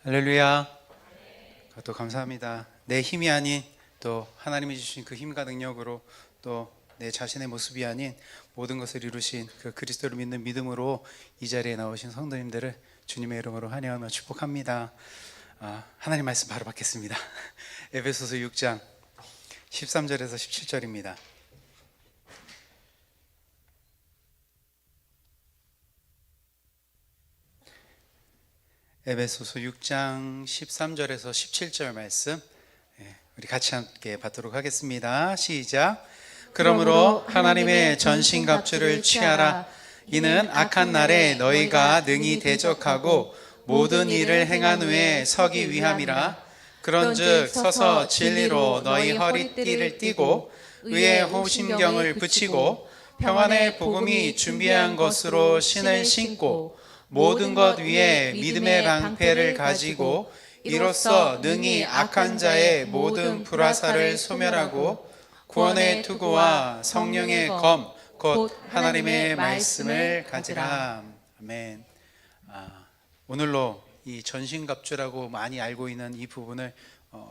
할렐루야. 또 감사합니다. 내 힘이 아닌 또 하나님이 주신 그 힘과 능력으로 또 내 자신의 모습이 아닌 모든 것을 이루신 그 그리스도를 믿는 믿음으로 이 자리에 나오신 성도님들을 주님의 이름으로 환영하며 축복합니다. 하나님 말씀 바로 받겠습니다. 에베소서 6장 13절에서 17절입니다. 에베소서 6장 13절에서 17절 말씀 우리 같이 함께 받도록 하겠습니다. 시작. 그러므로 하나님의 전신갑주를 취하라. 이는 악한 날에 너희가 능히 대적하고 모든 일을 행한 후에 서기 위함이라. 그런즉 서서 진리로 너희 허리띠를 띠고 의의 호심경을 붙이고 평안의 복음이 준비한 것으로 신을 신고 모든 것 위에 믿음의 방패를 가지고 이로써 능히 악한 자의 모든 불화살을 소멸하고 구원의 투구와 성령의 검 곧 하나님의 말씀을 가지라. 아멘. 오늘로 이 전신갑주라고 많이 알고 있는 이 부분을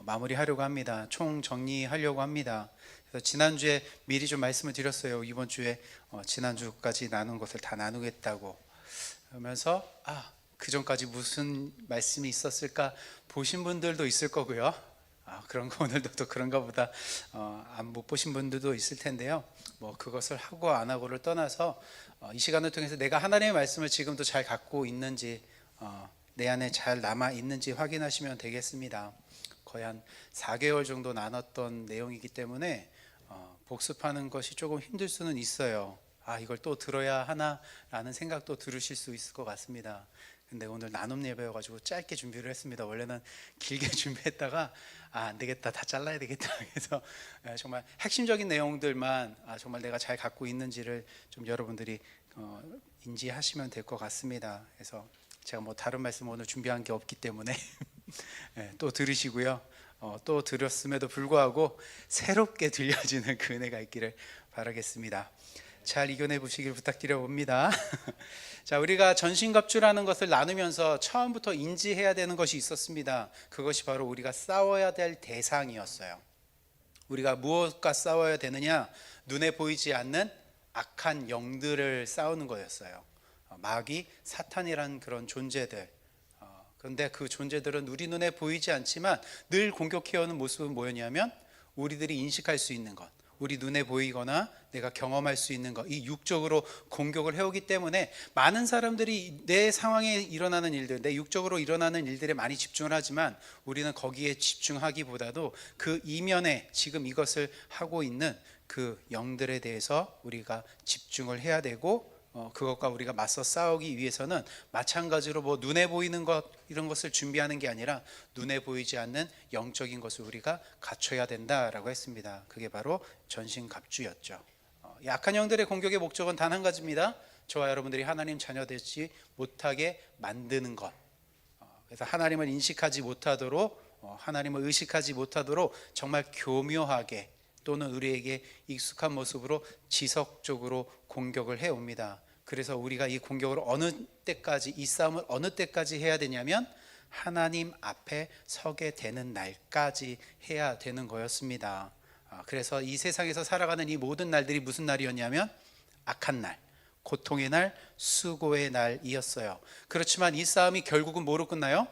마무리하려고 합니다. 총 정리하려고 합니다. 그래서 지난주에 미리 좀 말씀을 드렸어요. 이번 주에 지난주까지 나눈 것을 다 나누겠다고 그러면서 그 전까지 무슨 말씀이 있었을까 보신 분들도 있을 거고요. 그런 거 오늘도 또 그런가 보다 못 보신 분들도 있을 텐데요. 뭐 그것을 하고 안 하고를 떠나서 이 시간을 통해서 내가 하나님의 말씀을 지금도 잘 갖고 있는지 내 안에 잘 남아 있는지 확인하시면 되겠습니다. 거의 한 4개월 정도 나눴던 내용이기 때문에 복습하는 것이 조금 힘들 수는 있어요. 이걸 또 들어야 하나 라는 생각도 들으실 수 있을 것 같습니다. 근데 오늘 나눔 예배여가지고 짧게 준비를 했습니다. 원래는 길게 준비했다가 안 되겠다, 다 잘라야 되겠다. 그래서 정말 핵심적인 내용들만 정말 내가 잘 갖고 있는지를 좀 여러분들이 인지하시면 될 것 같습니다. 그래서 제가 뭐 다른 말씀 오늘 준비한 게 없기 때문에 또 들으시고요. 또 들었음에도 불구하고 새롭게 들려지는 그 은혜가 있기를 바라겠습니다. 잘 이겨내 보시길 부탁드려 봅니다. 자, 우리가 전신갑주라는 것을 나누면서 처음부터 인지해야 되는 것이 있었습니다. 그것이 바로 우리가 싸워야 될 대상이었어요. 우리가 무엇과 싸워야 되느냐? 눈에 보이지 않는 악한 영들을 싸우는 거였어요. 마귀, 사탄이란 그런 존재들. 그런데 그 존재들은 우리 눈에 보이지 않지만 늘 공격해오는 모습은 뭐였냐면 우리들이 인식할 수 있는 것, 우리 눈에 보이거나 내가 경험할 수 있는 것, 이 육적으로 공격을 해오기 때문에 많은 사람들이 내 상황에 일어나는 일들, 내 육적으로 일어나는 일들에 많이 집중을 하지만 우리는 거기에 집중하기보다도 그 이면에 지금 이것을 하고 있는 그 영들에 대해서 우리가 집중을 해야 되고 그것과 우리가 맞서 싸우기 위해서는 마찬가지로 뭐 눈에 보이는 것 이런 것을 준비하는 게 아니라 눈에 보이지 않는 영적인 것을 우리가 갖춰야 된다라고 했습니다. 그게 바로 전신갑주였죠. 약한 영들의 공격의 목적은 단 한 가지입니다. 저와 여러분들이 하나님 자녀 되지 못하게 만드는 것. 그래서 하나님을 인식하지 못하도록 하나님을 의식하지 못하도록 정말 교묘하게 또는 우리에게 익숙한 모습으로 지속적으로 공격을 해옵니다. 그래서 우리가 이 공격을 어느 때까지, 이 싸움을 어느 때까지 해야 되냐면 하나님 앞에 서게 되는 날까지 해야 되는 거였습니다. 그래서 이 세상에서 살아가는 이 모든 날들이 무슨 날이었냐면 악한 날, 고통의 날, 수고의 날이었어요. 그렇지만 이 싸움이 결국은 뭐로 끝나요?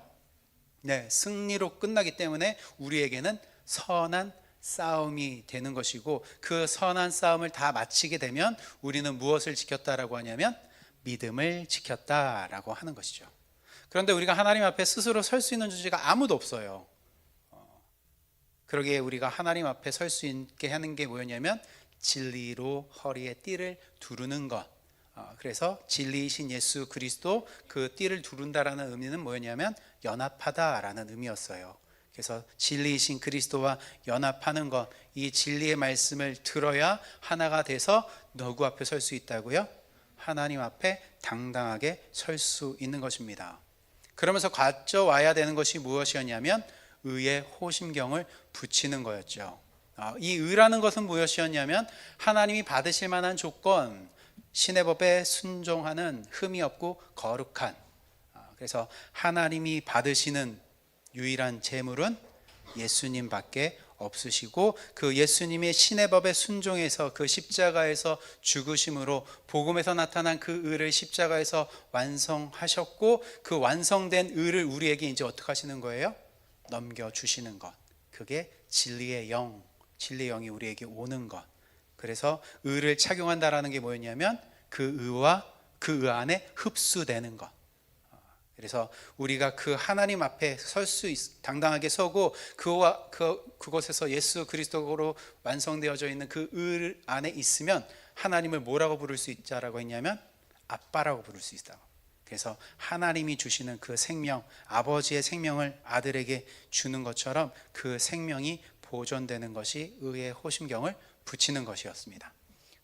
네, 승리로 끝나기 때문에 우리에게는 선한 싸움이 되는 것이고 그 선한 싸움을 다 마치게 되면 우리는 무엇을 지켰다라고 하냐면 믿음을 지켰다라고 하는 것이죠. 그런데 우리가 하나님 앞에 스스로 설 수 있는 존재가 아무도 없어요. 그러기에 우리가 하나님 앞에 설 수 있게 하는 게 뭐였냐면 진리로 허리에 띠를 두르는 것. 그래서 진리이신 예수 그리스도 그 띠를 두른다라는 의미는 뭐였냐면 연합하다라는 의미였어요. 그래서 진리이신 그리스도와 연합하는 것, 이 진리의 말씀을 들어야 하나가 돼서 누구 앞에 설 수 있다고요? 하나님 앞에 당당하게 설 수 있는 것입니다. 그러면서 가져와야 되는 것이 무엇이었냐면 의의 호심경을 붙이는 거였죠. 이 의라는 것은 무엇이었냐면 하나님이 받으실 만한 조건, 신의 법에 순종하는 흠이 없고 거룩한, 그래서 하나님이 받으시는 유일한 제물은 예수님밖에 없으시고 그 예수님의 신의 법에 순종해서 그 십자가에서 죽으심으로 복음에서 나타난 그 의를 십자가에서 완성하셨고 그 완성된 의를 우리에게 이제 어떻게 하시는 거예요? 넘겨주시는 것. 그게 진리의 영, 진리의 영이 우리에게 오는 것. 그래서 의를 착용한다라는 게 뭐였냐면 그 의와 그 의 안에 흡수되는 것. 그래서 우리가 그 하나님 앞에 당당하게 서고 그곳에서 예수 그리스도로 완성되어져 있는 그 의 안에 있으면 하나님을 뭐라고 부를 수 있다라고 했냐면 아빠라고 부를 수 있다. 그래서 하나님이 주시는 그 생명, 아버지의 생명을 아들에게 주는 것처럼 그 생명이 보존되는 것이 의의 호심경을 붙이는 것이었습니다.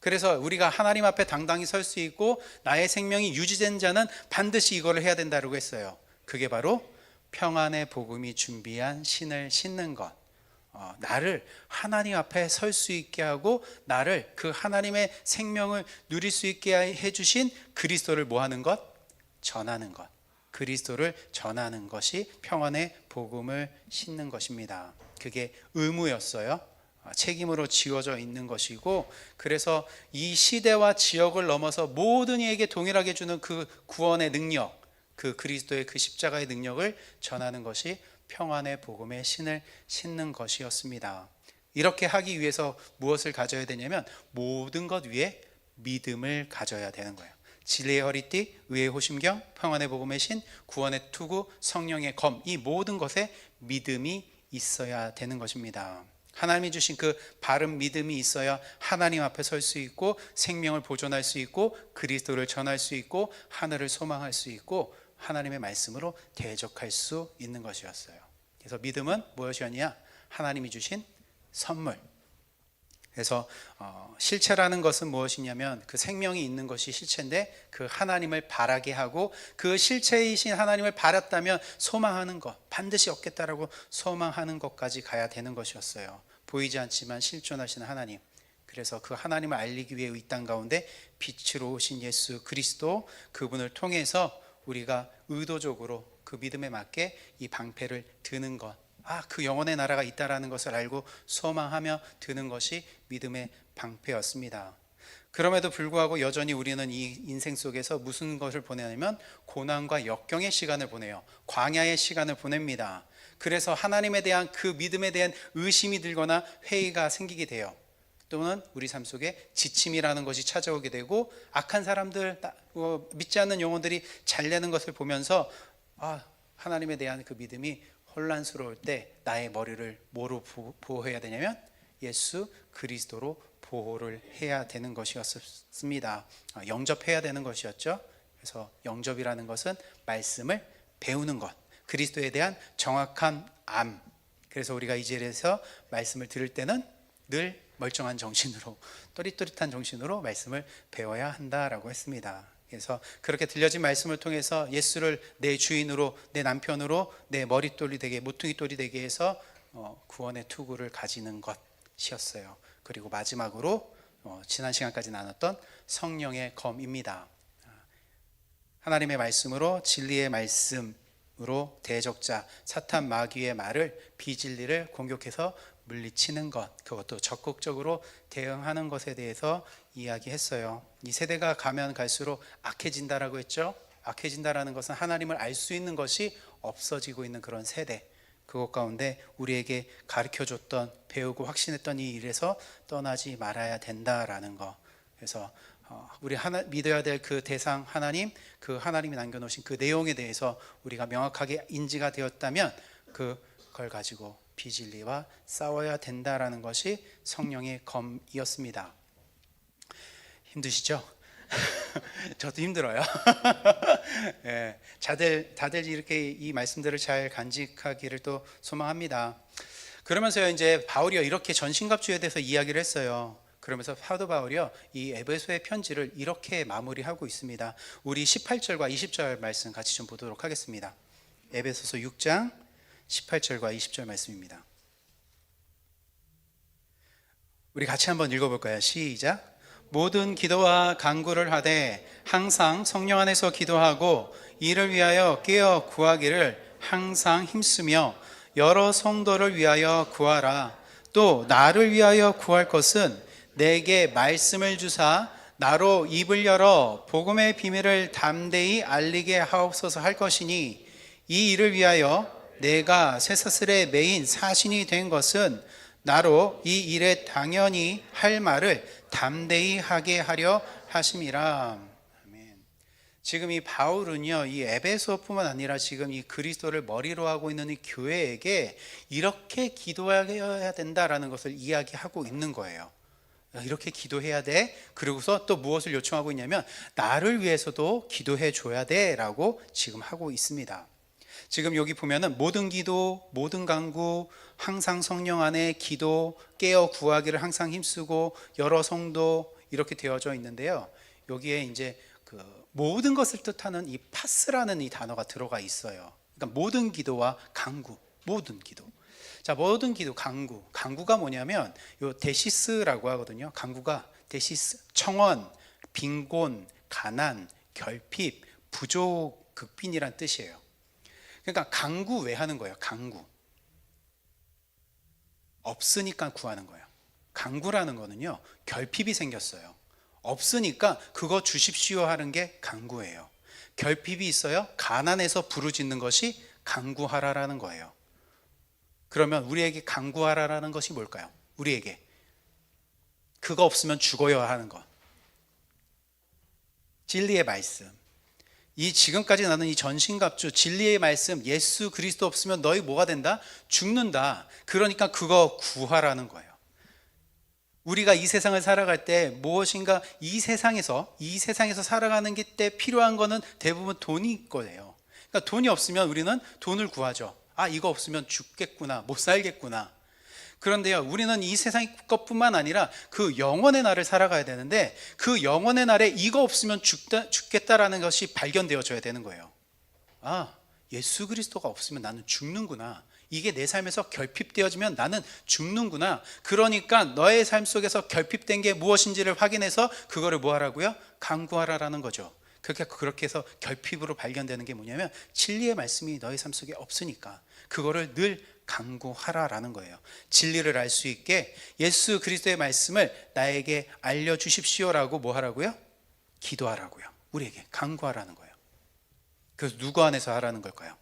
그래서 우리가 하나님 앞에 당당히 설 수 있고 나의 생명이 유지된 자는 반드시 이거를 해야 된다고 했어요. 그게 바로 평안의 복음이 준비한 신을 신는 것. 나를 하나님 앞에 설 수 있게 하고 나를 그 하나님의 생명을 누릴 수 있게 해주신 그리스도를 뭐 하는 것? 전하는 것. 그리스도를 전하는 것이 평안의 복음을 신는 것입니다. 그게 의무였어요. 책임으로 지어져 있는 것이고, 그래서 이 시대와 지역을 넘어서 모든 이에게 동일하게 주는 그 구원의 능력, 그 그리스도의 그 십자가의 능력을 전하는 것이 평안의 복음의 신을 신는 것이었습니다. 이렇게 하기 위해서 무엇을 가져야 되냐면 모든 것 위에 믿음을 가져야 되는 거예요. 진리의 허리띠, 의의 호심경, 평안의 복음의 신, 구원의 투구, 성령의 검, 이 모든 것에 믿음이 있어야 되는 것입니다. 하나님이 주신 그 바른 믿음이 있어야 하나님 앞에 설 수 있고 생명을 보존할 수 있고 그리스도를 전할 수 있고 하늘을 소망할 수 있고 하나님의 말씀으로 대적할 수 있는 것이었어요. 그래서 믿음은 무엇이었냐? 하나님이 주신 선물. 그래서 실체라는 것은 무엇이냐면 그 생명이 있는 것이 실체인데 그 하나님을 바라게 하고 그 실체이신 하나님을 바랐다면 소망하는 것, 반드시 얻겠다라고 소망하는 것까지 가야 되는 것이었어요. 보이지 않지만 실존하시는 하나님. 그래서 그 하나님을 알리기 위해 이 땅 가운데 빛으로 오신 예수 그리스도, 그분을 통해서 우리가 의도적으로 그 믿음에 맞게 이 방패를 드는 것, 그 영원의 나라가 있다라는 것을 알고 소망하며 드는 것이 믿음의 방패였습니다. 그럼에도 불구하고 여전히 우리는 이 인생 속에서 무슨 것을 보내냐면 고난과 역경의 시간을 보내요. 광야의 시간을 보냅니다. 그래서 하나님에 대한 그 믿음에 대한 의심이 들거나 회의가 생기게 돼요. 또는 우리 삶 속에 지침이라는 것이 찾아오게 되고 악한 사람들, 믿지 않는 영혼들이 잘 되는 것을 보면서 하나님에 대한 그 믿음이 혼란스러울 때 나의 머리를 뭐로 보호해야 되냐면 예수 그리스도로 보호를 해야 되는 것이었습니다. 영접해야 되는 것이었죠. 그래서 영접이라는 것은 말씀을 배우는 것, 그리스도에 대한 정확한 암. 그래서 우리가 이 자리에서 말씀을 들을 때는 늘 멀쩡한 정신으로, 또릿또릿한 정신으로 말씀을 배워야 한다라고 했습니다. 그래서 그렇게 들려진 말씀을 통해서 예수를 내 주인으로, 내 남편으로, 내 머릿돌이 되게, 모퉁이돌이 되게 해서 구원의 투구를 가지는 것이었어요. 그리고 마지막으로 지난 시간까지 나눴던 성령의 검입니다. 하나님의 말씀으로, 진리의 말씀으로 대적자 사탄 마귀의 말을, 비진리를 공격해서 물리치는 것, 그것도 적극적으로 대응하는 것에 대해서 이야기했어요. 이 세대가 가면 갈수록 악해진다라고 했죠. 악해진다라는 것은 하나님을 알 수 있는 것이 없어지고 있는 그런 세대. 그것 가운데 우리에게 가르쳐줬던, 배우고 확신했던 이 일에서 떠나지 말아야 된다라는 것. 그래서 우리 믿어야 될 그 대상 하나님, 그 하나님이 남겨놓으신 그 내용에 대해서 우리가 명확하게 인지가 되었다면 그걸 가지고 비진리와 싸워야 된다라는 것이 성령의 검이었습니다. 힘드시죠? 저도 힘들어요. 예, 다들 이렇게 이 말씀들을 잘 간직하기를 또 소망합니다. 그러면서요, 이제 바울이요 이렇게 전신갑주에 대해서 이야기를 했어요. 그러면서 사도 바울이요 이 에베소의 편지를 이렇게 마무리하고 있습니다. 우리 18절과 20절 말씀 같이 좀 보도록 하겠습니다. 에베소서 6장 18절과 20절 말씀입니다. 우리 같이 한번 읽어볼까요? 시작. 모든 기도와 간구를 하되 항상 성령 안에서 기도하고 이를 위하여 깨어 구하기를 항상 힘쓰며 여러 성도를 위하여 구하라. 또 나를 위하여 구할 것은 내게 말씀을 주사 나로 입을 열어 복음의 비밀을 담대히 알리게 하옵소서 할 것이니, 이 일을 위하여 내가 쇠사슬에 매인 사신이 된 것은 나로 이 일에 당연히 할 말을 담대히 하게 하려 하심이라. 아멘. 지금 이 바울은요, 이 에베소뿐만 아니라 지금 이 그리스도를 머리로 하고 있는 이 교회에게 이렇게 기도해야 된다라는 것을 이야기하고 있는 거예요. 이렇게 기도해야 돼. 그리고서 또 무엇을 요청하고 있냐면 나를 위해서도 기도해 줘야 돼 라고 지금 하고 있습니다. 지금 여기 보면은 모든 기도, 모든 간구, 항상 성령 안에 기도, 깨어 구하기를 항상 힘쓰고 여러 성도, 이렇게 되어져 있는데요. 여기에 이제 그 모든 것을 뜻하는 이 파스라는 이 단어가 들어가 있어요. 그러니까 모든 기도와 간구, 모든 기도. 자, 모든 기도, 간구가 뭐냐면 요 데시스라고 하거든요. 간구가 데시스, 청원, 빈곤, 가난, 결핍, 부족, 극빈이란 뜻이에요. 그러니까 간구 왜 하는 거예요? 간구. 없으니까 구하는 거예요. 간구라는 거는요, 결핍이 생겼어요. 없으니까 그거 주십시오 하는 게 간구예요. 결핍이 있어요. 가난해서 부르짖는 것이 간구하라라는 거예요. 그러면 우리에게 간구하라라는 것이 뭘까요? 우리에게 그거 없으면 죽어야 하는 것. 진리의 말씀. 이 지금까지 나는 이 전신갑주 진리의 말씀, 예수 그리스도 없으면 너희 뭐가 된다? 죽는다. 그러니까 그거 구하라는 거예요. 우리가 이 세상을 살아갈 때 무엇인가 이 세상에서 살아가는 때 필요한 거는 대부분 돈일 거예요. 그러니까 돈이 없으면 우리는 돈을 구하죠. 아, 이거 없으면 죽겠구나, 못 살겠구나. 그런데요, 우리는 이 세상 것뿐만 아니라 그 영원의 날을 살아가야 되는데, 그 영원의 날에 이거 없으면 죽겠다라는 것이 발견되어져야 되는 거예요. 아, 예수 그리스도가 없으면 나는 죽는구나. 이게 내 삶에서 결핍되어지면 나는 죽는구나. 그러니까 너의 삶 속에서 결핍된 게 무엇인지를 확인해서 그거를 뭐 하라고요? 간구하라라는 거죠. 그렇게 해서 결핍으로 발견되는 게 뭐냐면 진리의 말씀이 너의 삶 속에 없으니까 그거를 늘 간구하라라는 거예요. 진리를 알 수 있게 예수 그리스도의 말씀을 나에게 알려주십시오라고 뭐 하라고요? 기도하라고요. 우리에게 간구하라는 거예요. 그래서 누구 안에서 하라는 걸까요?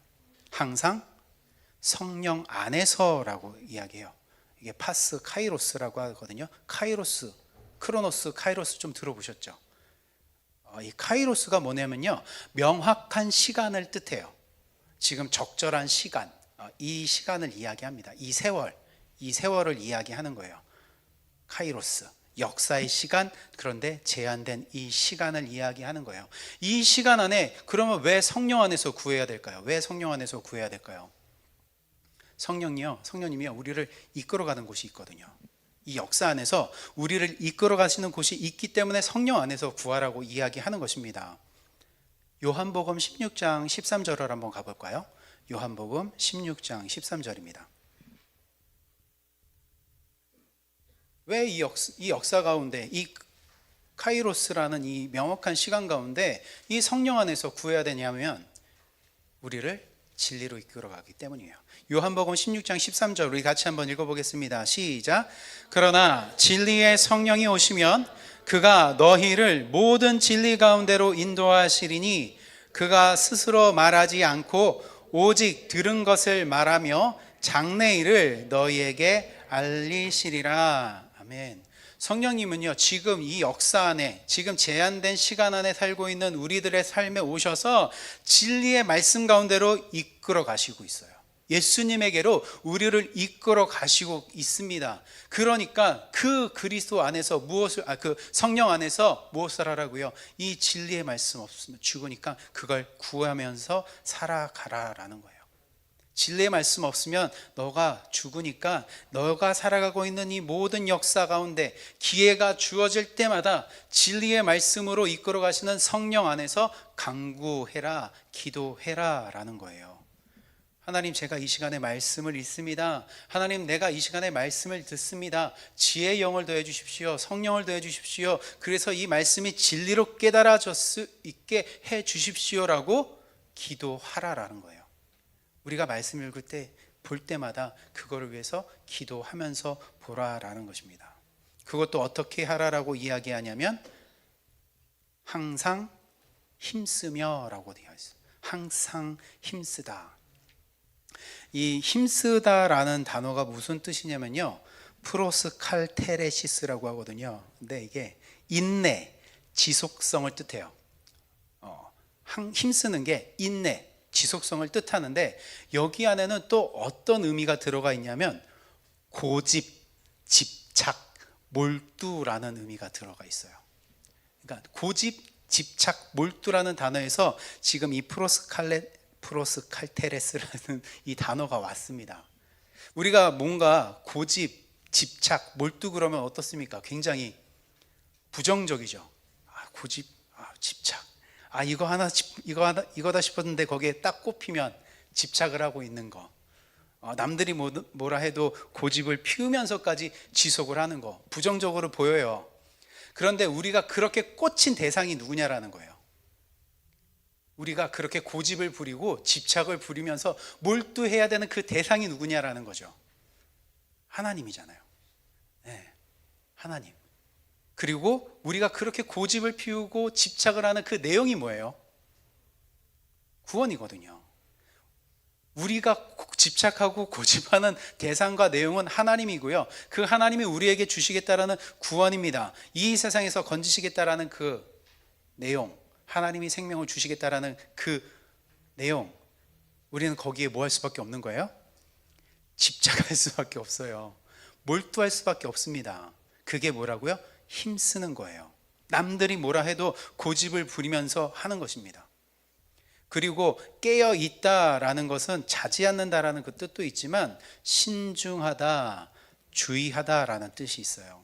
항상 성령 안에서라고 이야기해요. 이게 파스 카이로스라고 하거든요. 카이로스, 크로노스, 카이로스 좀 들어보셨죠? 이 카이로스가 뭐냐면요, 명확한 시간을 뜻해요. 지금 적절한 시간, 이 시간을 이야기합니다. 이 세월을 이야기하는 거예요. 카이로스, 역사의 시간. 그런데 제한된 이 시간을 이야기하는 거예요. 이 시간 안에 그러면 왜 성령 안에서 구해야 될까요? 왜 성령 안에서 구해야 될까요? 성령님이요 우리를 이끌어가는 곳이 있거든요. 이 역사 안에서 우리를 이끌어 가시는 곳이 있기 때문에 성령 안에서 구하라고 이야기하는 것입니다. 요한복음 16장 13절을 한번 가볼까요? 요한복음 16장 13절입니다. 왜 이 역사 가운데, 이 카이로스라는 이 명확한 시간 가운데 이 성령 안에서 구해야 되냐면 우리를 진리로 이끌어가기 때문이에요. 요한복음 16장 13절 우리 같이 한번 읽어보겠습니다. 시작. 그러나 진리의 성령이 오시면 그가 너희를 모든 진리 가운데로 인도하시리니 그가 스스로 말하지 않고 오직 들은 것을 말하며 장래일을 너희에게 알리시리라. 아멘. 성령님은요 지금 이 역사 안에, 지금 제한된 시간 안에 살고 있는 우리들의 삶에 오셔서 진리의 말씀 가운데로 이끌어 가시고 있어요. 예수님에게로 우리를 이끌어 가시고 있습니다. 그러니까 그 그리스도 안에서 그 성령 안에서 무엇을 하라고요? 이 진리의 말씀 없으면 죽으니까 그걸 구하면서 살아가라라는 거예요. 진리의 말씀 없으면 너가 죽으니까 너가 살아가고 있는 이 모든 역사 가운데 기회가 주어질 때마다 진리의 말씀으로 이끌어 가시는 성령 안에서 간구해라, 기도해라 라는 거예요. 하나님, 제가 이 시간에 말씀을 읽습니다. 하나님, 내가 이 시간에 말씀을 듣습니다. 지혜의 영을 더해 주십시오. 성령을 더해 주십시오. 그래서 이 말씀이 진리로 깨달아질 수 있게 해 주십시오라고 기도하라라는 거예요. 우리가 말씀 읽을 때 볼 때마다 그거를 위해서 기도하면서 보라라는 것입니다. 그것도 어떻게 하라라고 이야기하냐면 항상 힘쓰며 라고 되어 있어요. 항상 힘쓰다. 이 힘쓰다라는 단어가 무슨 뜻이냐면요, 프로스칼테레시스라고 하거든요. 근데 이게 인내, 지속성을 뜻해요. 힘쓰는 게 인내, 지속성을 뜻하는데, 여기 안에는 또 어떤 의미가 들어가 있냐면 고집, 집착, 몰두라는 의미가 들어가 있어요. 그러니까 고집, 집착, 몰두라는 단어에서 지금 이 프로스칼테레스라는 이 단어가 왔습니다. 우리가 뭔가 고집, 집착, 몰두 그러면 어떻습니까? 굉장히 부정적이죠. 고집, 집착. 이거다 싶었는데 거기에 딱 꼽히면 집착을 하고 있는 거. 남들이 뭐라 해도 고집을 피우면서까지 지속을 하는 거. 부정적으로 보여요. 그런데 우리가 그렇게 꽂힌 대상이 누구냐라는 거예요. 우리가 그렇게 고집을 부리고 집착을 부리면서 몰두해야 되는 그 대상이 누구냐라는 거죠. 하나님이잖아요. 네, 하나님. 그리고 우리가 그렇게 고집을 피우고 집착을 하는 그 내용이 뭐예요? 구원이거든요. 우리가 집착하고 고집하는 대상과 내용은 하나님이고요, 그 하나님이 우리에게 주시겠다라는 구원입니다. 이 세상에서 건지시겠다라는 그 내용, 하나님이 생명을 주시겠다라는 그 내용, 우리는 거기에 뭐 할 수밖에 없는 거예요? 집착할 수밖에 없어요. 몰두할 수밖에 없습니다. 그게 뭐라고요? 힘쓰는 거예요. 남들이 뭐라 해도 고집을 부리면서 하는 것입니다. 그리고 깨어 있다라는 것은 자지 않는다라는 그 뜻도 있지만 신중하다, 주의하다라는 뜻이 있어요.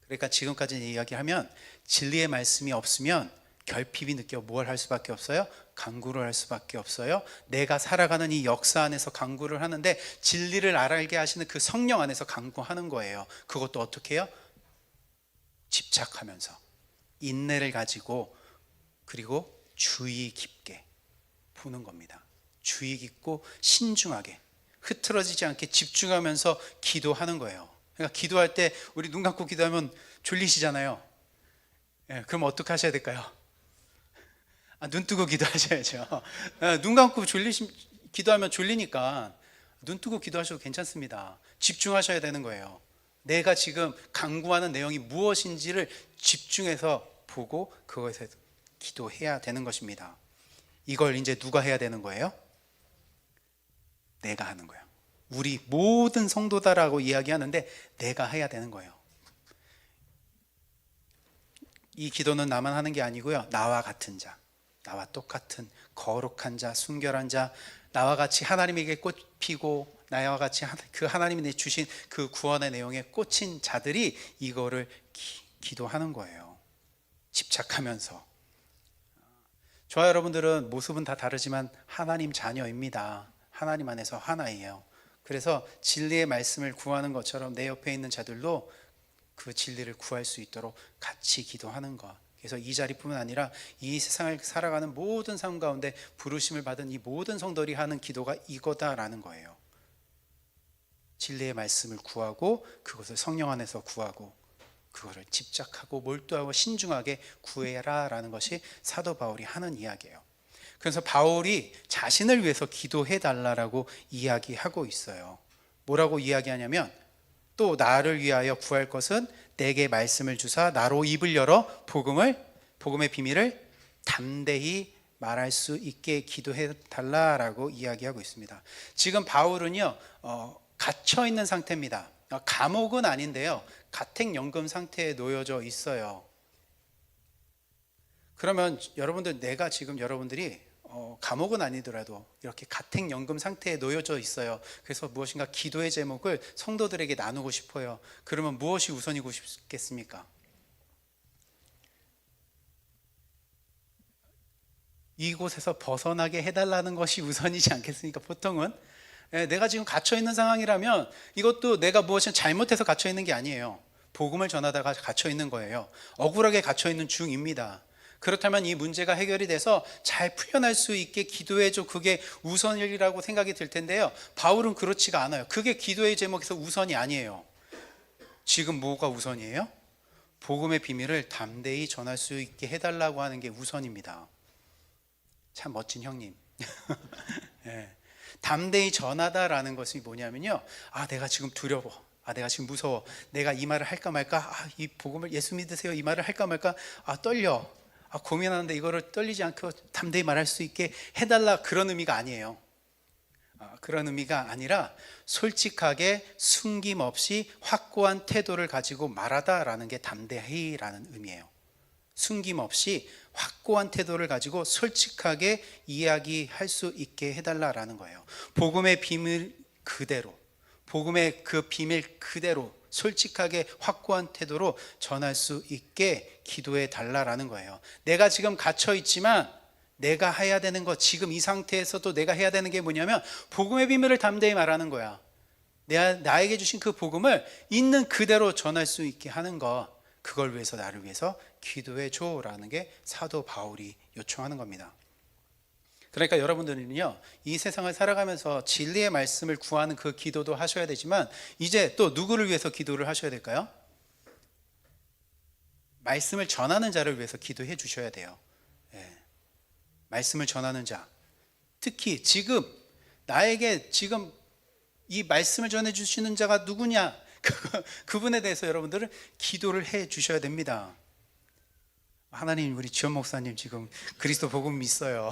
그러니까 지금까지 이야기하면 진리의 말씀이 없으면 결핍이 느껴 뭘 할 수밖에 없어요? 간구를 할 수밖에 없어요. 내가 살아가는 이 역사 안에서 간구를 하는데 진리를 알게 하시는 그 성령 안에서 간구하는 거예요. 그것도 어떻게 해요? 집착하면서 인내를 가지고, 그리고 주의 깊게 보는 겁니다. 주의 깊고 신중하게 흐트러지지 않게 집중하면서 기도하는 거예요. 그러니까 기도할 때 우리 눈 감고 기도하면 졸리시잖아요. 그럼 어떻게 하셔야 될까요? 눈 뜨고 기도하셔야죠. 눈 감고 기도하면 졸리니까 눈 뜨고 기도하셔도 괜찮습니다. 집중하셔야 되는 거예요. 내가 지금 간구하는 내용이 무엇인지를 집중해서 보고 그것에 기도해야 되는 것입니다. 이걸 이제 누가 해야 되는 거예요? 내가 하는 거예요. 우리 모든 성도다라고 이야기하는데 내가 해야 되는 거예요. 이 기도는 나만 하는 게 아니고요, 나와 같은 자, 나와 똑같은 거룩한 자, 순결한 자, 나와 같이 하나님에게 꽂히고 나와 같이 그 하나님이 주신 그 구원의 내용에 꽂힌 자들이 이거를 기도하는 거예요. 집착하면서. 저와 여러분들은 모습은 다 다르지만 하나님 자녀입니다. 하나님 안에서 하나예요. 그래서 진리의 말씀을 구하는 것처럼 내 옆에 있는 자들도 그 진리를 구할 수 있도록 같이 기도하는 것. 그래서 이 자리뿐만 아니라 이 세상을 살아가는 모든 삶 가운데 부르심을 받은 이 모든 성도들이 하는 기도가 이거다라는 거예요. 진리의 말씀을 구하고 그것을 성령 안에서 구하고 그거를 집착하고 몰두하고 신중하게 구해라라는 것이 사도 바울이 하는 이야기예요. 그래서 바울이 자신을 위해서 기도해 달라라고 이야기하고 있어요. 뭐라고 이야기하냐면, 또 나를 위하여 구할 것은 내게 말씀을 주사 나로 입을 열어 복음의 비밀을 담대히 말할 수 있게 기도해 달라라고 이야기하고 있습니다. 지금 바울은요, 갇혀 있는 상태입니다. 감옥은 아닌데요, 가택연금 상태에 놓여져 있어요. 그러면 여러분들, 내가 지금 여러분들이 감옥은 아니더라도 이렇게 가택연금 상태에 놓여져 있어요. 그래서 무엇인가 기도의 제목을 성도들에게 나누고 싶어요. 그러면 무엇이 우선이고 싶겠습니까? 이곳에서 벗어나게 해달라는 것이 우선이지 않겠습니까? 보통은. 내가 지금 갇혀있는 상황이라면 이것도 내가 무엇이 잘못해서 갇혀있는 게 아니에요. 복음을 전하다가 갇혀있는 거예요. 억울하게 갇혀있는 중입니다. 그렇다면 이 문제가 해결이 돼서 잘 풀려날 수 있게 기도해줘. 그게 우선이라고 생각이 들 텐데요. 바울은 그렇지가 않아요. 그게 기도의 제목에서 우선이 아니에요. 지금 뭐가 우선이에요? 복음의 비밀을 담대히 전할 수 있게 해달라고 하는 게 우선입니다. 참 멋진 형님. 네. 담대히 전하다라는 것이 뭐냐면요, 내가 지금 두려워, 내가 지금 무서워, 내가 이 말을 할까 말까, 이 복음을 예수 믿으세요 이 말을 할까 말까, 떨려, 고민하는데 이거를 떨리지 않고 담대히 말할 수 있게 해달라, 그런 의미가 아니에요. 그런 의미가 아니라 솔직하게 숨김없이 확고한 태도를 가지고 말하다라는 게 담대히라는 의미예요. 숨김없이 확고한 태도를 가지고 솔직하게 이야기할 수 있게 해달라라는 거예요. 복음의 비밀 그대로, 복음의 그 비밀 그대로 솔직하게 확고한 태도로 전할 수 있게 기도해 달라라는 거예요. 내가 지금 갇혀 있지만 내가 해야 되는 것, 지금 이 상태에서도 내가 해야 되는 게 뭐냐면 복음의 비밀을 담대히 말하는 거야. 나에게 주신 그 복음을 있는 그대로 전할 수 있게 하는 것, 그걸 위해서, 나를 위해서 기도해 줘라는 게 사도 바울이 요청하는 겁니다. 그러니까 여러분들은요, 이 세상을 살아가면서 진리의 말씀을 구하는 그 기도도 하셔야 되지만, 이제 또 누구를 위해서 기도를 하셔야 될까요? 말씀을 전하는 자를 위해서 기도해 주셔야 돼요. 말씀을 전하는 자, 특히 지금 나에게 지금 이 말씀을 전해 주시는 자가 누구냐, 그분에 대해서 여러분들은 기도를 해 주셔야 됩니다. 하나님, 우리 지원 목사님 지금 그리스도 복음 있어요.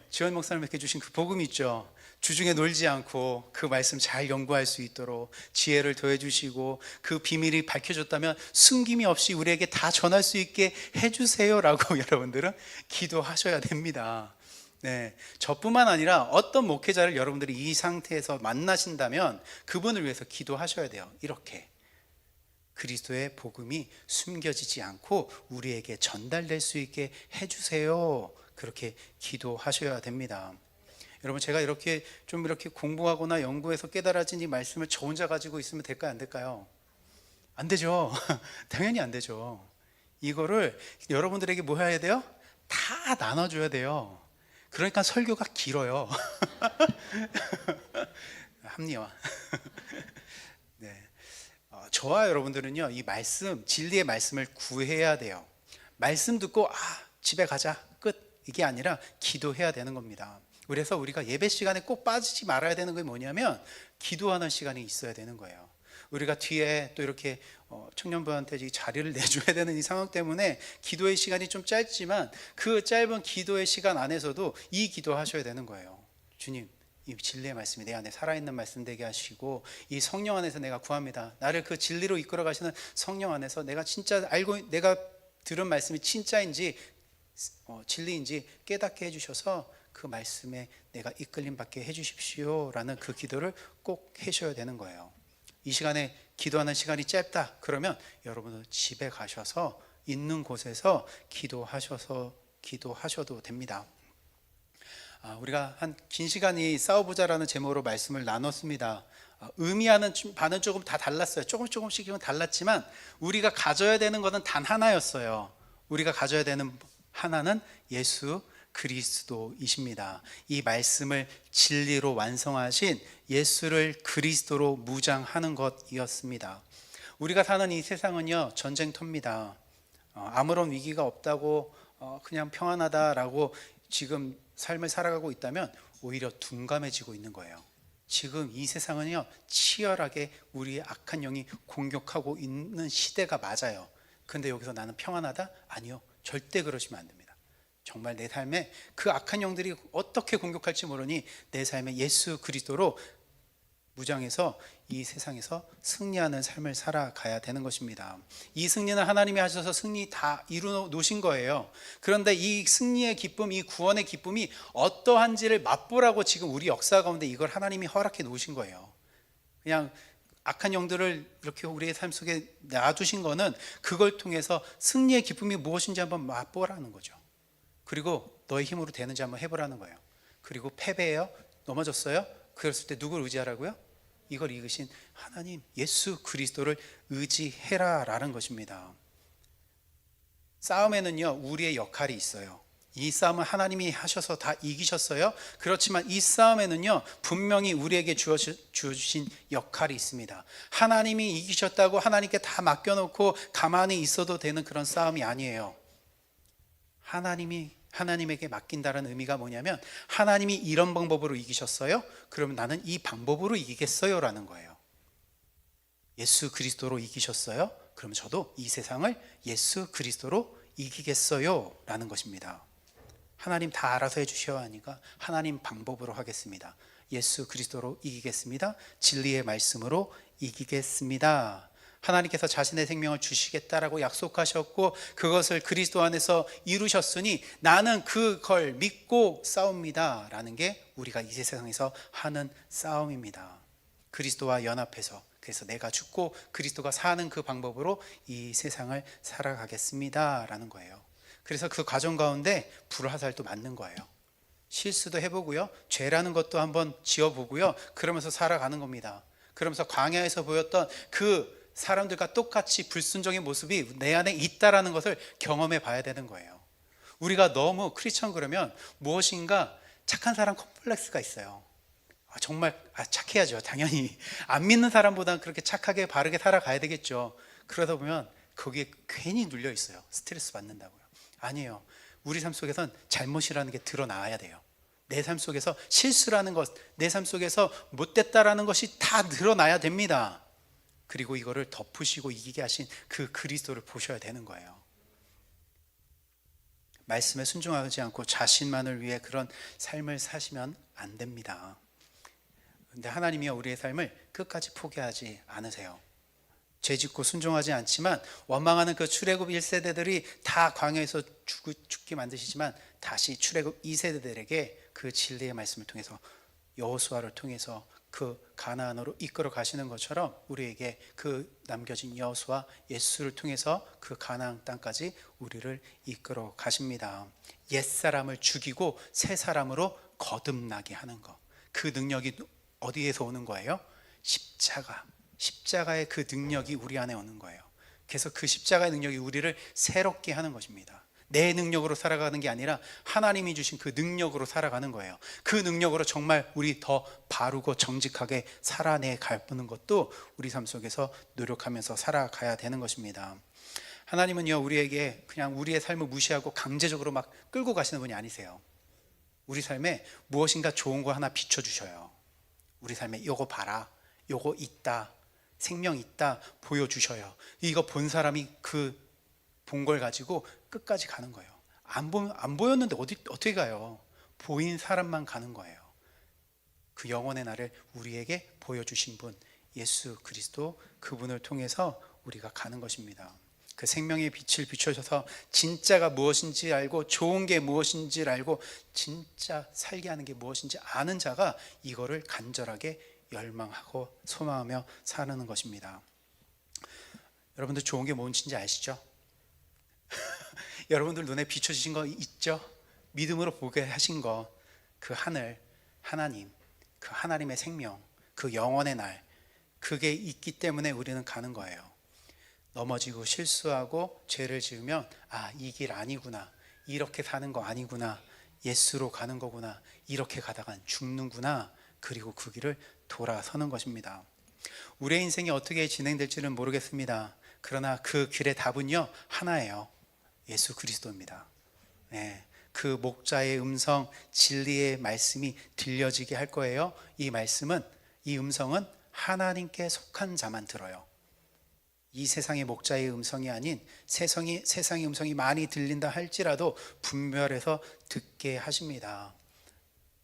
지원 목사님께 주신 그 복음 있죠. 주중에 놀지 않고 그 말씀 잘 연구할 수 있도록 지혜를 더해 주시고, 그 비밀이 밝혀졌다면 숨김이 없이 우리에게 다 전할 수 있게 해주세요라고 여러분들은 기도하셔야 됩니다. 네, 저뿐만 아니라 어떤 목회자를 여러분들이 이 상태에서 만나신다면 그분을 위해서 기도하셔야 돼요. 이렇게 그리스도의 복음이 숨겨지지 않고 우리에게 전달될 수 있게 해주세요. 그렇게 기도하셔야 됩니다. 여러분, 제가 이렇게 공부하거나 연구해서 깨달아진 이 말씀을 저 혼자 가지고 있으면 될까요, 안 될까요? 안 되죠. 당연히 안 되죠. 이거를 여러분들에게 뭐 해야 돼요? 다 나눠줘야 돼요. 그러니까 설교가 길어요. 합리화. 네. 저와 여러분들은요, 이 말씀, 진리의 말씀을 구해야 돼요. 말씀 듣고 집에 가자, 끝, 이게 아니라 기도해야 되는 겁니다. 그래서 우리가 예배 시간에 꼭 빠지지 말아야 되는 게 뭐냐면 기도하는 시간이 있어야 되는 거예요. 우리가 뒤에 또 이렇게 청년부한테 자리를 내줘야 되는 이 상황 때문에 기도의 시간이 좀 짧지만, 그 짧은 기도의 시간 안에서도 이 기도하셔야 되는 거예요. 주님, 이 진리의 말씀이 내 안에 살아있는 말씀 되게 하시고, 이 성령 안에서 내가 구합니다. 나를 그 진리로 이끌어 가시는 성령 안에서 내가 진짜 알고, 내가 들은 말씀이 진짜인지 진리인지 깨닫게 해주셔서 그 말씀에 내가 이끌림 받게 해주십시오 라는 그 기도를 꼭 하셔야 되는 거예요. 이 시간에 기도하는 시간이 짧다 그러면 여러분은 집에 가셔서 있는 곳에서 기도하셔도 됩니다. 우리가 한 긴 시간이 싸워보자라는 제목으로 말씀을 나눴습니다. 의미하는 바는 조금 다 달랐어요. 조금씩은 달랐지만 우리가 가져야 되는 것은 단 하나였어요. 우리가 가져야 되는 하나는 예수 그리스도이십니다. 이 말씀을 진리로 완성하신 예수를 그리스도로 무장하는 것이었습니다. 우리가 사는 이 세상은요, 전쟁터입니다. 아무런 위기가 없다고 그냥 평안하다라고 지금 삶을 살아가고 있다면 오히려 둔감해지고 있는 거예요. 지금 이 세상은요, 치열하게 우리의 악한 영이 공격하고 있는 시대가 맞아요. 근데 여기서 나는 평안하다? 아니요, 절대 그러시면 안 됩니다. 정말 내 삶에 그 악한 영들이 어떻게 공격할지 모르니 내 삶에 예수 그리스도로 무장해서 이 세상에서 승리하는 삶을 살아가야 되는 것입니다. 이 승리는 하나님이 하셔서 승리 다 이루어 놓으신 거예요. 그런데 이 승리의 기쁨, 이 구원의 기쁨이 어떠한지를 맛보라고 지금 우리 역사 가운데 이걸 하나님이 허락해 놓으신 거예요. 그냥 악한 영들을 이렇게 우리의 삶 속에 놔두신 거는 그걸 통해서 승리의 기쁨이 무엇인지 한번 맛보라는 거죠. 그리고 너의 힘으로 되는지 한번 해보라는 거예요. 그리고 패배해요? 넘어졌어요? 그랬을 때 누굴 의지하라고요? 이걸 이끄신 하나님 예수 그리스도를 의지해라 라는 것입니다. 싸움에는요, 우리의 역할이 있어요. 이 싸움은 하나님이 하셔서 다 이기셨어요. 그렇지만 이 싸움에는요, 분명히 우리에게 주어주신 역할이 있습니다. 하나님이 이기셨다고 하나님께 다 맡겨놓고 가만히 있어도 되는 그런 싸움이 아니에요. 하나님에게 맡긴다는 의미가 뭐냐면, 하나님이 이런 방법으로 이기셨어요? 그러면 나는 이 방법으로 이기겠어요? 라는 거예요. 예수 그리스도로 이기셨어요? 그럼 저도 이 세상을 예수 그리스도로 이기겠어요? 라는 것입니다. 하나님 다 알아서 해주셔야 하니까 하나님 방법으로 하겠습니다. 예수 그리스도로 이기겠습니다. 진리의 말씀으로 이기겠습니다. 하나님께서 자신의 생명을 주시겠다라고 약속하셨고 그것을 그리스도 안에서 이루셨으니 나는 그걸 믿고 싸웁니다 라는 게 우리가 이 세상에서 하는 싸움입니다. 그리스도와 연합해서, 그래서 내가 죽고 그리스도가 사는 그 방법으로 이 세상을 살아가겠습니다 라는 거예요. 그래서 그 과정 가운데 불화살도 맞는 거예요. 실수도 해보고요, 죄라는 것도 한번 지어보고요, 그러면서 살아가는 겁니다. 그러면서 광야에서 보였던 그 사람들과 똑같이 불순종의 모습이 내 안에 있다라는 것을 경험해 봐야 되는 거예요. 우리가 너무 크리스천 그러면 무엇인가 착한 사람 컴플렉스가 있어요. 정말 착해야죠. 당연히 안 믿는 사람보다는 그렇게 착하게 바르게 살아가야 되겠죠. 그러다 보면 거기에 괜히 눌려 있어요. 스트레스 받는다고요. 아니에요. 우리 삶 속에선 잘못이라는 게 드러나야 돼요. 내 삶 속에서 실수라는 것, 내 삶 속에서 못됐다라는 것이 다 드러나야 됩니다. 그리고 이거를 덮으시고 이기게 하신 그 그리스도를 보셔야 되는 거예요. 말씀에 순종하지 않고 자신만을 위해 그런 삶을 사시면 안 됩니다. 근데 하나님이요, 우리의 삶을 끝까지 포기하지 않으세요. 죄짓고 순종하지 않지만 원망하는 그 출애굽 1세대들이 다 광야에서 죽게 만드시지만 다시 출애굽 2세대들에게 그 진리의 말씀을 통해서, 여호수아를 통해서 그 가나안으로 이끌어 가시는 것처럼 우리에게 그 남겨진 여호수아 예수를 통해서 그 가나안 땅까지 우리를 이끌어 가십니다. 옛사람을 죽이고 새 사람으로 거듭나게 하는 것, 그 능력이 어디에서 오는 거예요? 십자가의 그 능력이 우리 안에 오는 거예요. 그래서 그 십자가의 능력이 우리를 새롭게 하는 것입니다. 내 능력으로 살아가는 게 아니라 하나님이 주신 그 능력으로 살아가는 거예요. 그 능력으로 정말 우리 더 바르고 정직하게 살아내 가는 것도 우리 삶 속에서 노력하면서 살아가야 되는 것입니다. 하나님은요, 우리에게 그냥 우리의 삶을 무시하고 강제적으로 막 끌고 가시는 분이 아니세요. 우리 삶에 무엇인가 좋은 거 하나 비춰주셔요. 우리 삶에 요거 봐라, 요거 있다, 생명 있다 보여주셔요. 이거 본 사람이 그 본 걸 가지고 끝까지 가는 거예요. 안 보였는데 어떻게 가요? 보인 사람만 가는 거예요. 그 영원의 날을 우리에게 보여주신 분 예수 그리스도, 그분을 통해서 우리가 가는 것입니다. 그 생명의 빛을 비춰셔서 진짜가 무엇인지 알고 좋은 게 무엇인지 알고 진짜 살게 하는 게 무엇인지 아는 자가 이거를 간절하게 열망하고 소망하며 사는 것입니다. 여러분들 좋은 게 뭔지 아시죠? 여러분들 눈에 비춰지신 거 있죠? 믿음으로 보게 하신 거, 그 하늘, 하나님, 그 하나님의 생명, 그 영원의 날, 그게 있기 때문에 우리는 가는 거예요. 넘어지고 실수하고 죄를 지으면 이 길 아니구나, 이렇게 사는 거 아니구나, 예수로 가는 거구나, 이렇게 가다간 죽는구나, 그리고 그 길을 돌아서는 것입니다. 우리의 인생이 어떻게 진행될지는 모르겠습니다. 그러나 그 길의 답은요, 하나예요. 예수 그리스도입니다. 네, 그 목자의 음성, 진리의 말씀이 들려지게 할 거예요. 이 음성은 하나님께 속한 자만 들어요. 이 세상의 목자의 음성이 아닌 세상의 음성이 많이 들린다 할지라도 분별해서 듣게 하십니다.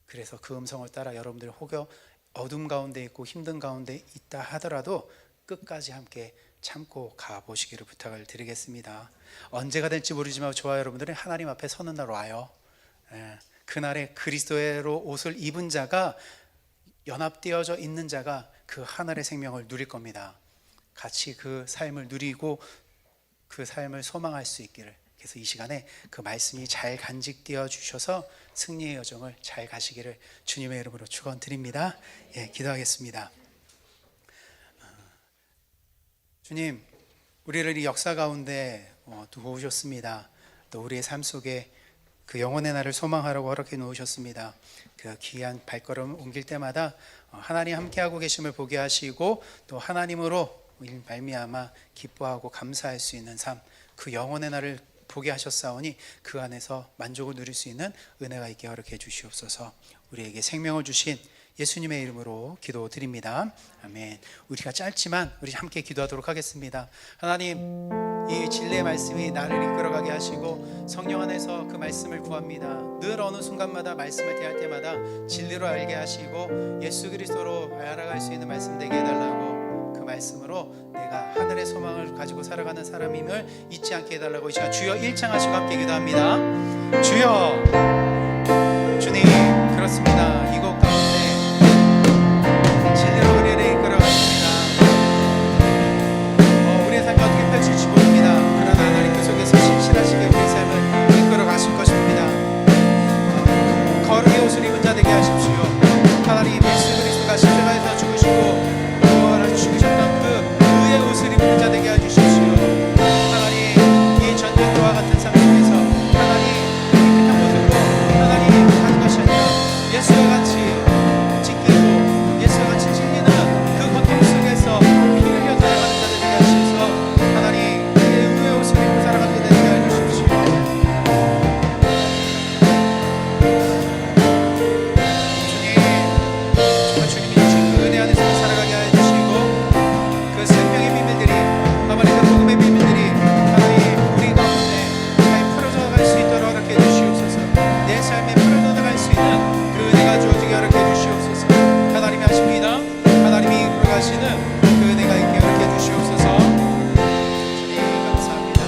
그래서 그 음성을 따라 여러분들 혹여 어둠 가운데 있고 힘든 가운데 있다 하더라도 끝까지 함께 참고 가보시기를 부탁을 드리겠습니다. 언제가 될지 모르지만 저와 여러분들은 하나님 앞에 서는 날 와요. 그날에 그리스도로 옷을 입은 자가, 연합되어져 있는 자가 그 하늘의 생명을 누릴 겁니다. 같이 그 삶을 누리고 그 삶을 소망할 수 있기를, 그래서 이 시간에 그 말씀이 잘 간직되어 주셔서 승리의 여정을 잘 가시기를 주님의 이름으로 축원드립니다. 기도하겠습니다. 주님, 우리를 이 역사 가운데 두어오셨습니다. 또 우리의 삶 속에 그 영혼의 날을 소망하라고 허락해 놓으셨습니다. 그 귀한 발걸음 옮길 때마다 하나님 함께하고 계심을 보게 하시고 또 하나님으로 말미암아 기뻐하고 감사할 수 있는 삶, 그 영혼의 날을 보게 하셨사오니 그 안에서 만족을 누릴 수 있는 은혜가 있게 허락해 주시옵소서. 우리에게 생명을 주신 예수님의 이름으로 기도드립니다. 아멘. 우리가 짧지만 우리 함께 기도하도록 하겠습니다. 하나님, 이 진리의 말씀이 나를 이끌어가게 하시고 성령 안에서 그 말씀을 구합니다. 늘 어느 순간마다 말씀을 대할 때마다 진리로 알게 하시고 예수 그리스도로 알아갈 수 있는 말씀 되게 해달라고, 그 말씀으로 내가 하늘의 소망을 가지고 살아가는 사람임을 잊지 않게 해달라고 이 시간 주여 일창하시고 함께 기도합니다. 주여, 주님, 그렇습니다. 이곳 가운데 진리로 우리를 이끌어가십니다. 우리의 삶이 어떻게 펼칠지 모릅니다. 그러나 하나님 그 속에서 신실하시게 우리의 삶을 이끌어가실 것입니다. 거룩의 옷을 입은 자 되게 하십시오. 하나님, 예수 그리스도가 십자가에서 죽으시고 죽으셨던 그 의의 옷을 입은 자 되게 해주십시오. 하나님, 이 전쟁과 같은 삶 속에서 하나님 깨끗한 모습으로 하나님 하는 것이 아니라 예수와 같이 지키고 예수와 같이 지키는 그 고통 속에서 피 흘려 살아가는 자 되게 하셔서 하나님 그 의의 옷을 입고 살아가는 자 되게 해주십시오. 주님, 정말 주님이 주신 그 은혜 안에서 살아가게 해주시고 그 생명의 비밀들이, 아버지 그 복음의 비밀들이 하나님 우리 가운데 잘 풀어져 갈 수 있도록 허락해 주시옵소서. 내 삶에 풀어져 갈 수 있는 그 은혜가 주어지게 허락해 주시옵소서. 하나님이 하십니다. 하나님이 이끌어가시는 그 은혜가 있게 허락해 주시옵소서. 주님 감사합니다.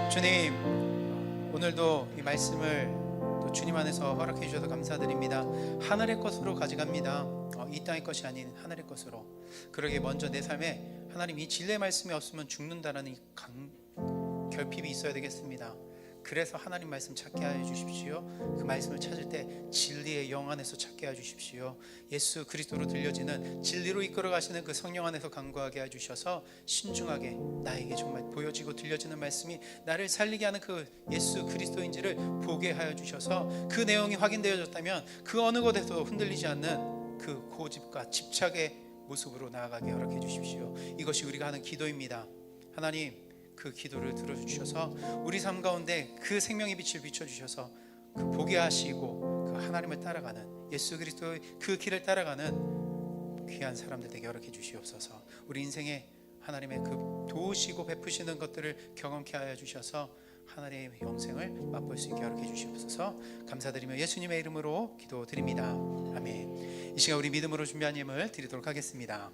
주님, 오늘도 이 말씀을 또 주님 안에서 허락해 주셔서 감사드립니다. 하늘의 것으로 가져갑니다. 이 땅의 것이 아닌 하늘의 것으로. 그러기에 먼저 내 삶에 하나님 이 진리의 말씀이 없으면 죽는다라는 이 결핍이 있어야 되겠습니다. 그래서 하나님 말씀 찾게 하여 주십시오. 그 말씀을 찾을 때 진리의 영 안에서 찾게 하여 주십시오. 예수 그리스도로 들려지는 진리로 이끌어 가시는 그 성령 안에서 간구하게 해 주셔서 신중하게 나에게 정말 보여지고 들려지는 말씀이 나를 살리게 하는 그 예수 그리스도인지를 보게 하여 주셔서 그 내용이 확인되어졌다면 그 어느 곳에서도 흔들리지 않는 그 고집과 집착의 모습으로 나아가게 허락해 주십시오. 이것이 우리가 하는 기도입니다. 하나님, 그 기도를 들어주셔서 우리 삶 가운데 그 생명의 빛을 비춰주셔서 그 보게 하시고 그 하나님을 따라가는 예수 그리스도의 그 길을 따라가는 귀한 사람들 되게 허락해 주시옵소서. 우리 인생에 하나님의 그 도우시고 베푸시는 것들을 경험케 하여 주셔서 하나님의 영생을 맛볼 수 있게 허락해 주시옵소서. 감사드리며 예수님의 이름으로 기도드립니다. 아멘. 이 시간 우리 믿음으로 준비한 예물 드리도록 하겠습니다.